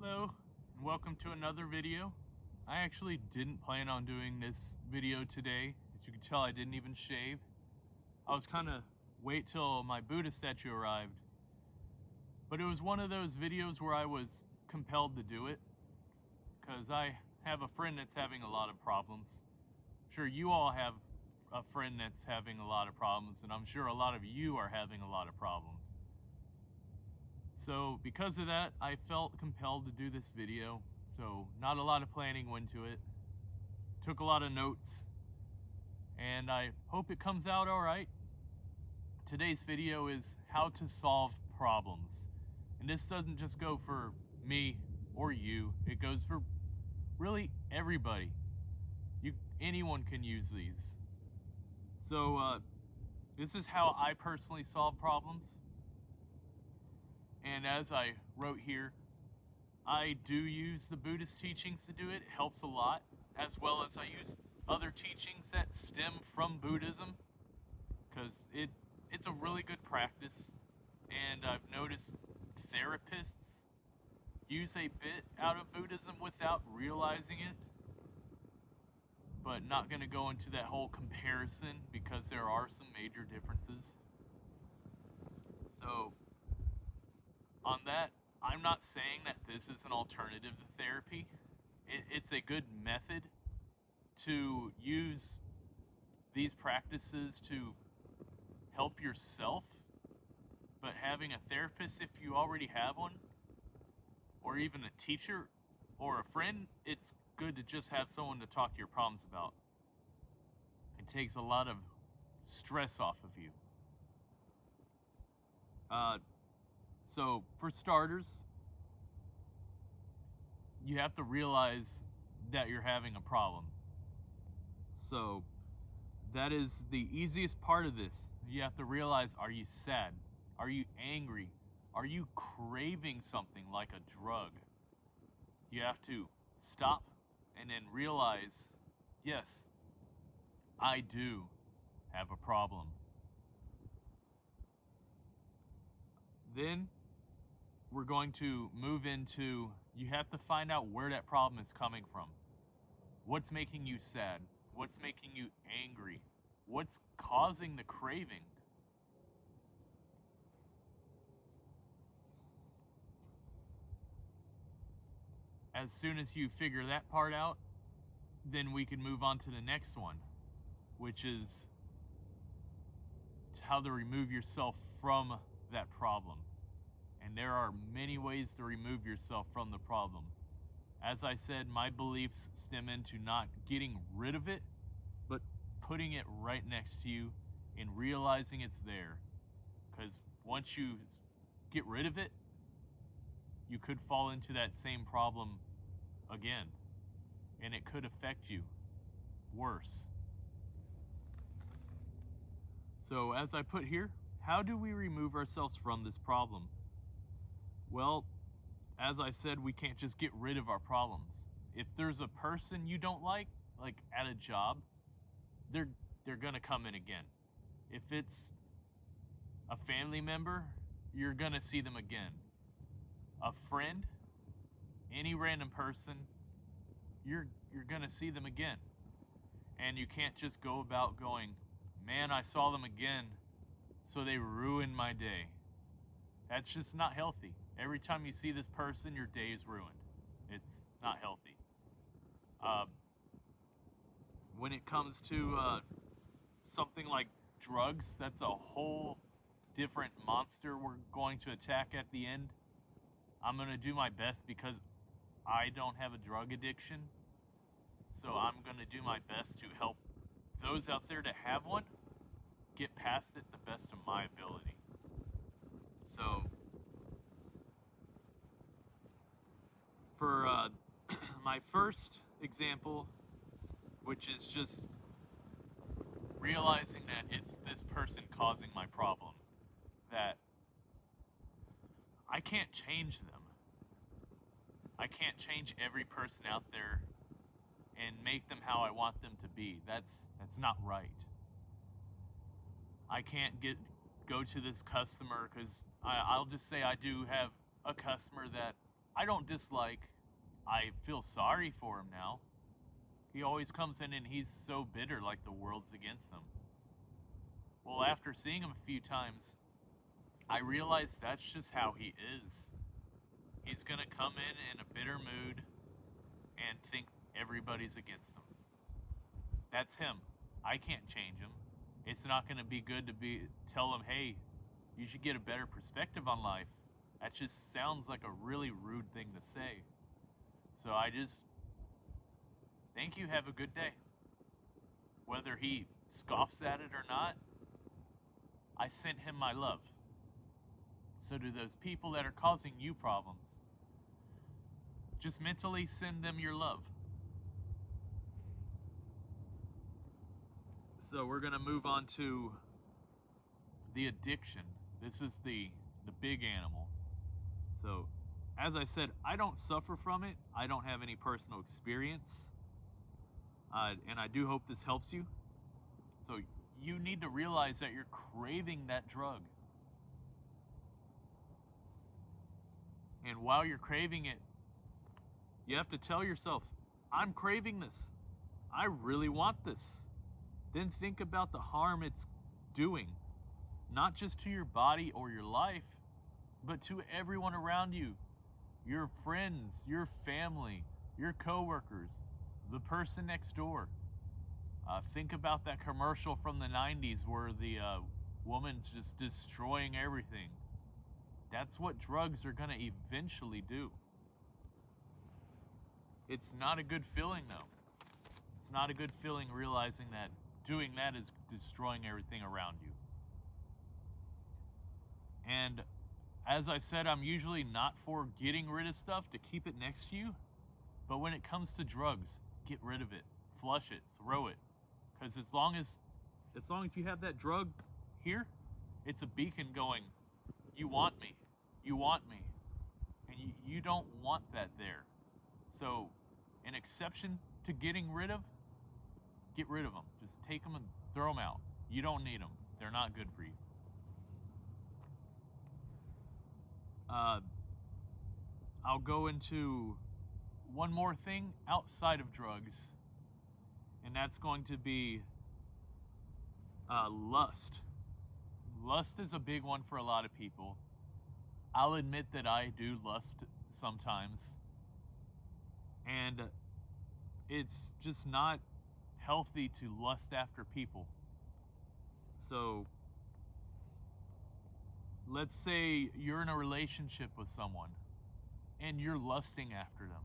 Hello, and welcome to another video. I actually didn't plan on doing this video today. As you can tell, I didn't even shave. I was kind of wait till my Buddhist statue arrived. But it was one of those videos where I was compelled to do it, because I have a friend that's having a lot of problems. I'm sure you all have a friend that's having a lot of problems, and I'm sure a lot of you are having a lot of problems. So because of that, I felt compelled to do this video. So not a lot of planning went to it. Took a lot of notes, and I hope it comes out all right. Today's video is how to solve problems. And this doesn't just go for me or you. It goes for really everybody. Anyone can use these. So this is how I personally solve problems. And as I wrote here, I do use the Buddhist teachings to do it. It helps a lot, as well as I use other teachings that stem from Buddhism, because it's a really good practice. And I've noticed therapists use a bit out of Buddhism without realizing it. But not going to go into that whole comparison, because there are some major differences. So on that, I'm not saying that this is an alternative to therapy. It's a good method to use these practices to help yourself. But having a therapist, if you already have one, or even a teacher or a friend, it's good to just have someone to talk to your problems about. It takes a lot of stress off of you. So for starters, you have to realize that you're having a problem. So that is the easiest part of this. You have to realize, are you sad? Are you angry? Are you craving something like a drug? You have to stop and then realize, yes, I do have a problem. Then we're going to move into, you have to find out where that problem is coming from. What's making you sad? What's making you angry? What's causing the craving? As soon as you figure that part out, then we can move on to the next one, which is how to remove yourself from that problem. And there are many ways to remove yourself from the problem. As I said, my beliefs stem into not getting rid of it, but putting it right next to you and realizing it's there. Because once you get rid of it, you could fall into that same problem again, and it could affect you worse. So as I put here, how do we remove ourselves from this problem? Well, as I said, we can't just get rid of our problems. If there's a person you don't like at a job, they're gonna come in again. If it's a family member, you're gonna see them again. A friend, any random person, you're gonna see them again. And you can't just go about going, man, I saw them again, so they ruined my day. That's just not healthy. Every time you see this person, your day is ruined. It's not healthy. When it comes to something like drugs, that's a whole different monster we're going to attack at the end. I'm going to do my best because I don't have a drug addiction. So I'm going to do my best to help those out there that have one get past it the best of my ability. So for my first example, which is just realizing that it's this person causing my problem, that I can't change them. I can't change every person out there and make them how I want them to be. That's not right. I can't go to this customer, because I'll just say I do have a customer that I don't dislike. I feel sorry for him now. He always comes in and he's so bitter, like the world's against him. Well, after seeing him a few times, I realized that's just how he is. He's gonna come in a bitter mood and think everybody's against him. That's him. I can't change him. It's not gonna be good to tell him, hey, you should get a better perspective on life. That just sounds like a really rude thing to say. So I just thank you, have a good day. Whether he scoffs at it or not, I sent him my love. So to those people that are causing you problems, just mentally send them your love. So we're gonna move on to the addiction. This is the big animal. So, as I said, I don't suffer from it. I don't have any personal experience. And I do hope this helps you. So, you need to realize that you're craving that drug. And while you're craving it, you have to tell yourself, I'm craving this. I really want this. Then think about the harm it's doing, not just to your body or your life, but to everyone around you, your friends, your family, your coworkers, the person next door. Think about that commercial from the 90s where the woman's just destroying everything. That's what drugs are going to eventually do. It's not a good feeling, though. It's not a good feeling realizing that doing that is destroying everything around you. And as I said, I'm usually not for getting rid of stuff to keep it next to you. But when it comes to drugs, get rid of it. Flush it. Throw it. Because as long as you have that drug here, it's a beacon going, you want me. You want me. And you don't want that there. So, an exception to getting rid of, get rid of them. Just take them and throw them out. You don't need them. They're not good for you. I'll go into one more thing outside of drugs, and that's going to be lust. Lust is a big one for a lot of people. I'll admit that I do lust sometimes, and it's just not healthy to lust after people. So let's say you're in a relationship with someone and you're lusting after them.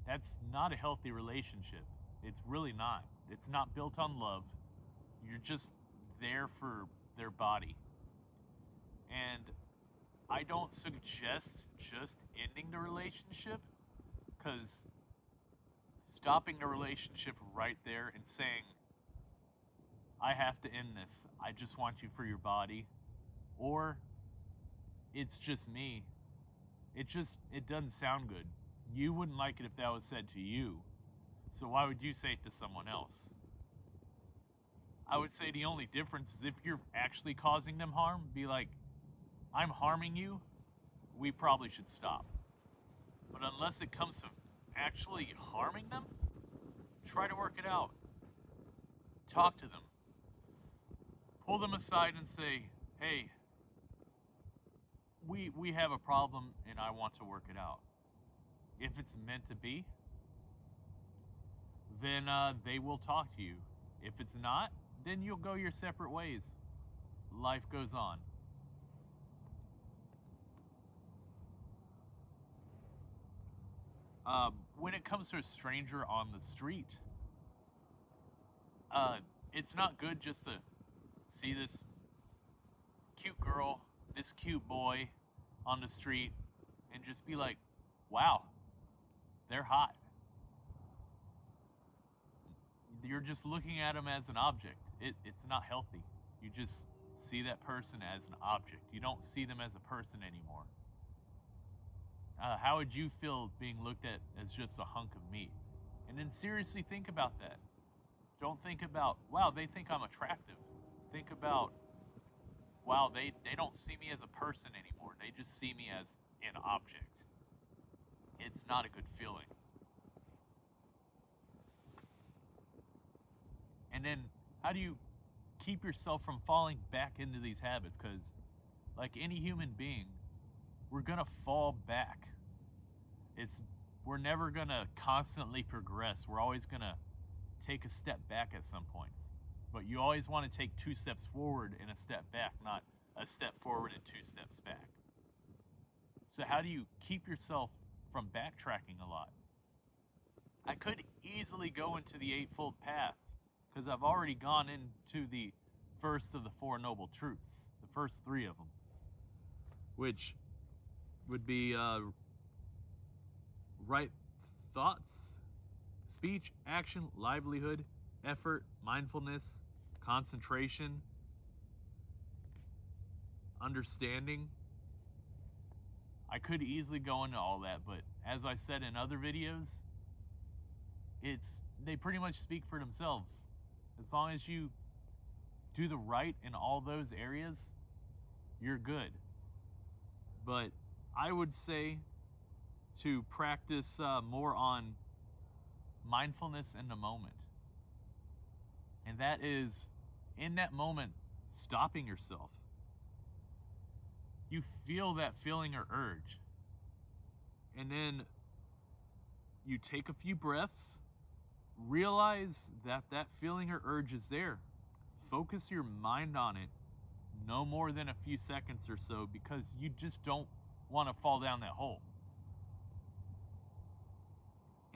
That's not a healthy relationship. It's really not. It's not built on love. You're just there for their body. And I don't suggest just ending the relationship, because stopping the relationship right there and saying, I have to end this, I just want you for your body, or it's just me, it doesn't sound good. You wouldn't like it if that was said to you, so why would you say it to someone else? I would say the only difference is if you're actually causing them harm, be like, I'm harming you, we probably should stop. But unless it comes to actually harming them, try to work it out. Talk to them. Pull them aside and say, hey, we have a problem and I want to work it out. If it's meant to be, then they will talk to you. If it's not, then you'll go your separate ways. Life goes on. When it comes to a stranger on the street, it's not good just to see this cute girl, this cute boy on the street and just be like, wow, they're hot. You're just looking at them as an object. It's not healthy. You just see that person as an object. You don't see them as a person anymore. How would you feel being looked at as just a hunk of meat? And then seriously think about that. Don't think about, wow, they think I'm attractive. Think about, wow, they don't see me as a person anymore. They just see me as an object. it's not a good feeling. And then how do you keep yourself from falling back into these habits? Because like any human being, we're gonna fall back. We're never gonna constantly progress. We're always gonna take a step back at some points. But you always want to take 2 steps forward and a step back, not a step forward and 2 steps back. So how do you keep yourself from backtracking a lot? I could easily go into the Eightfold Path because I've already gone into the first of the 4 Noble Truths, the first 3 of them, which would be right thoughts, speech, action, livelihood, effort, mindfulness, concentration, understanding. I could easily go into all that, but as I said in other videos, they pretty much speak for themselves. As long as you do the right in all those areas, you're good. But I would say to practice more on mindfulness in the moment. And that is, in that moment, stopping yourself. You feel that feeling or urge. And then you take a few breaths, realize that that feeling or urge is there. Focus your mind on it no more than a few seconds or so, because you just don't want to fall down that hole.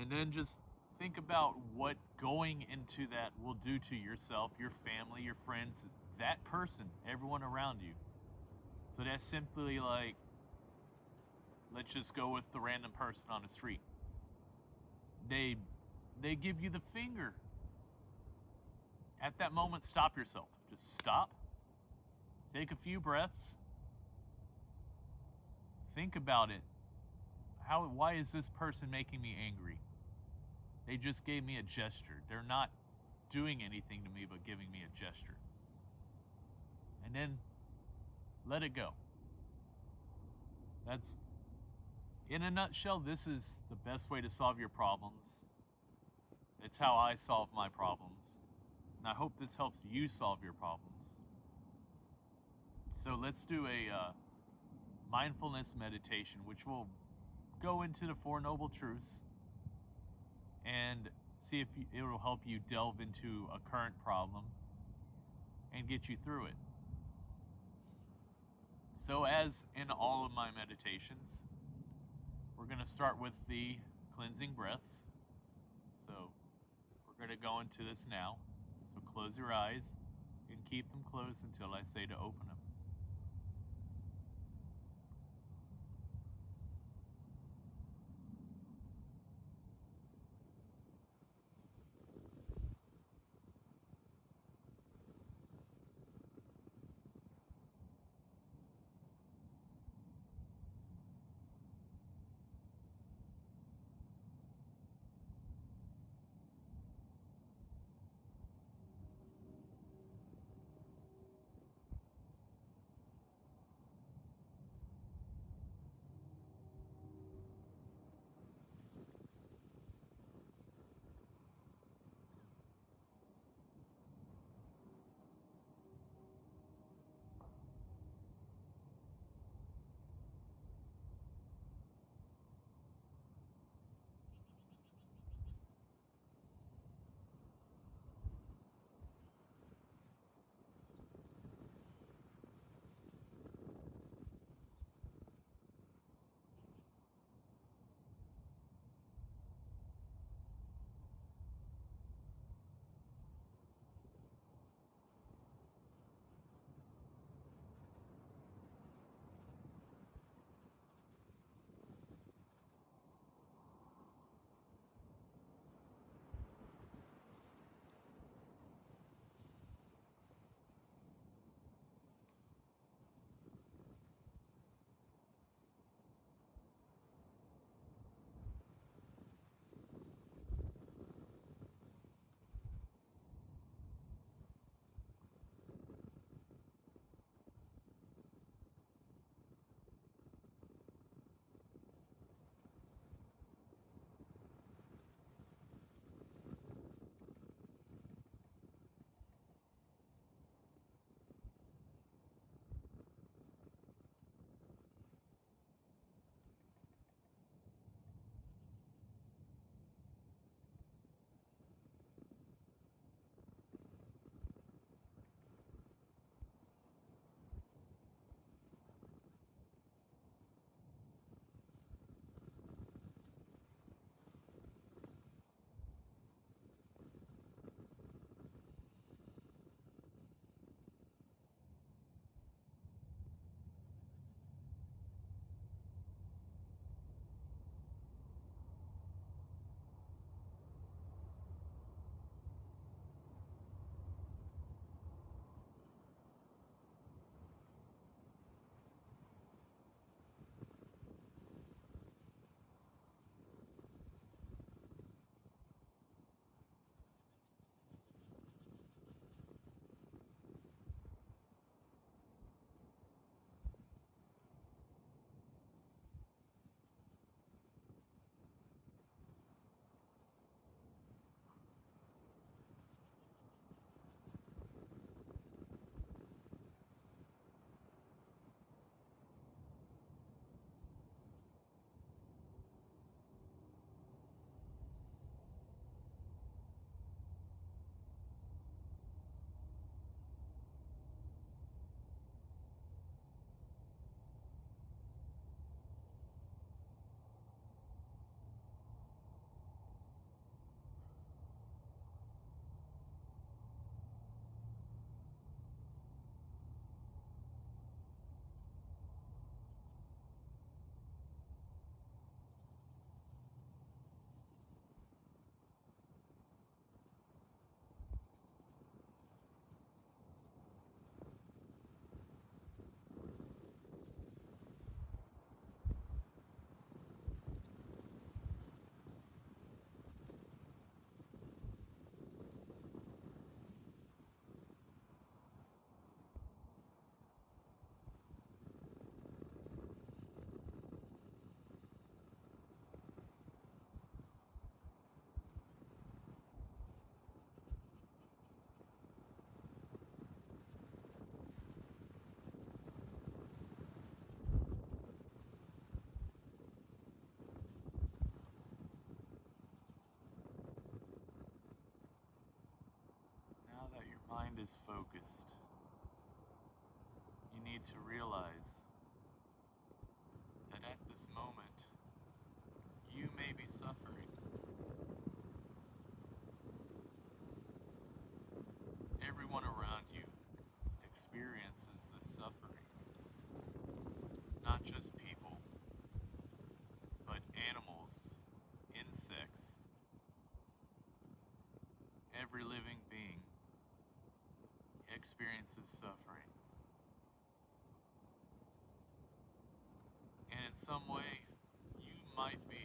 And then just think about what going into that will do to yourself, your family, your friends, that person, everyone around you. So that's simply like, let's just go with the random person on the street. They give you the finger. At that moment, stop yourself. Just stop. Take a few breaths. Think about it. Why is this person making me angry? They just gave me a gesture. They're not doing anything to me but giving me a gesture. And then let it go. That's, in a nutshell, this is the best way to solve your problems. It's how I solve my problems. And I hope this helps you solve your problems. So let's do a mindfulness meditation, which will go into the 4 Noble Truths and see if it will help you delve into a current problem and get you through it. So as in all of my meditations, we're going to start with the cleansing breaths. So we're going to go into this now. So close your eyes and keep them closed until I say to open them. is focused. You need to realize that at this moment, you may be suffering. Everyone around you experiences this suffering. Not just people, but animals, insects, every living being experiences suffering. And in some way, you might be.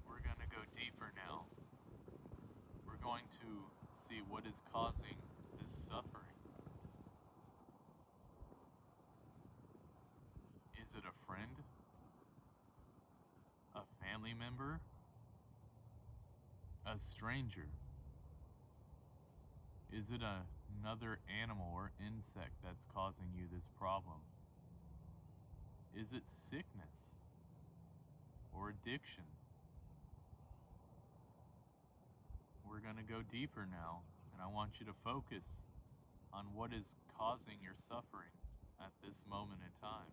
We're going to go deeper now. We're going to see what is causing this suffering. Is it a friend? A family member? A stranger? Is it another animal or insect that's causing you this problem? Is it sickness or addiction? We're going to go deeper now, and I want you to focus on what is causing your suffering at this moment in time.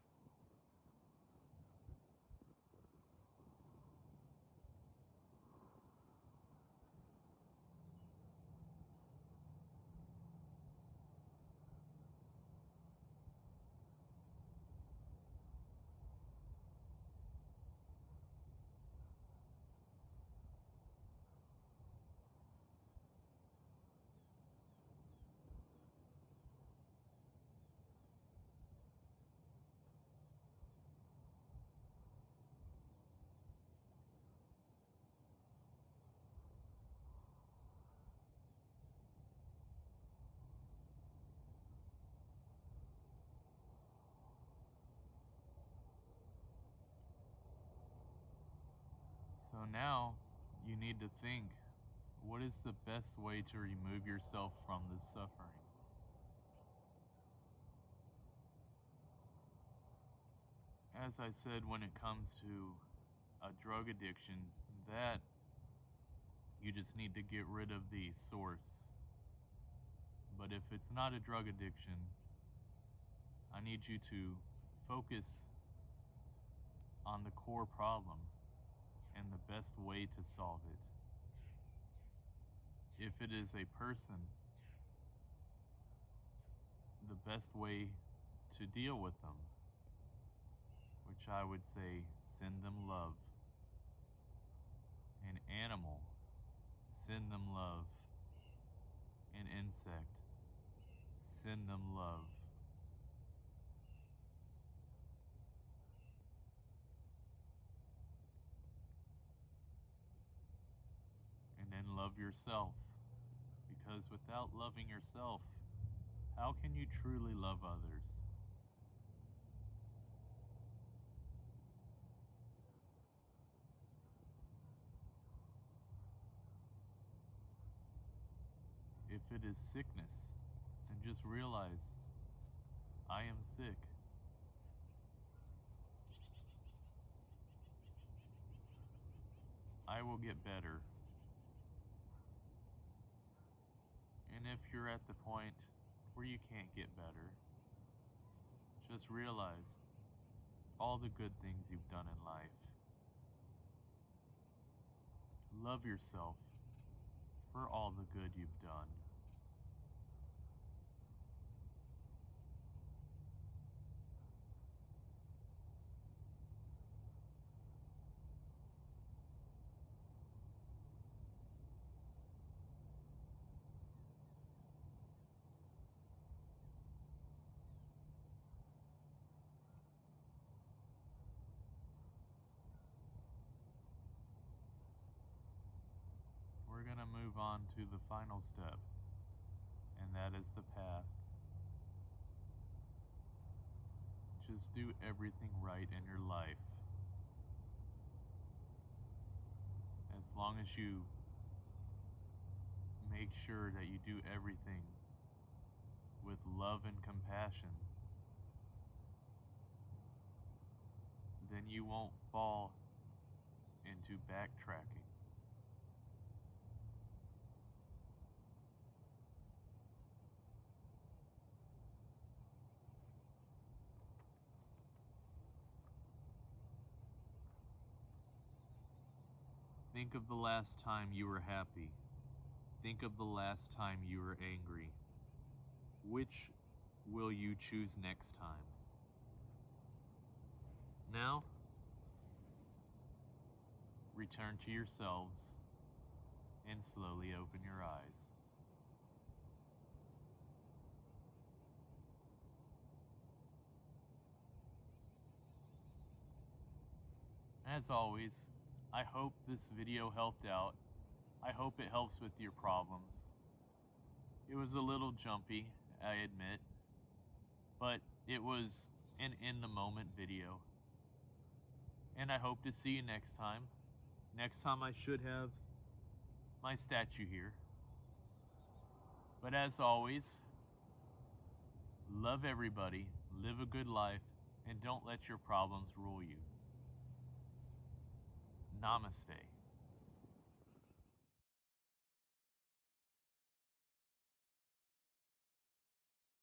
So now you need to think, what is the best way to remove yourself from this suffering? As I said, when it comes to a drug addiction, that you just need to get rid of the source. But if it's not a drug addiction, I need you to focus on the core problem and the best way to solve it. If it is a person, the best way to deal with them, which I would say, send them love. An animal, send them love. An insect, send them love. And then love yourself, because without loving yourself, how can you truly love others? If it is sickness, then just realize, I am sick. I will get better. And if you're at the point where you can't get better, just realize all the good things you've done in life. Love yourself for all the good you've done. move on to the final step, and that is the path. Just do everything right in your life. As long as you make sure that you do everything with love and compassion, then you won't fall into backtracking. Think of the last time you were happy. Think of the last time you were angry. Which will you choose next time? Now, return to yourselves and slowly open your eyes. As always, I hope this video helped out. I hope it helps with your problems. It was a little jumpy, I admit, but it was an in-the-moment video. And I hope to see you next time. Next time I should have my statue here. But as always, love everybody, live a good life, and don't let your problems rule you. Namaste.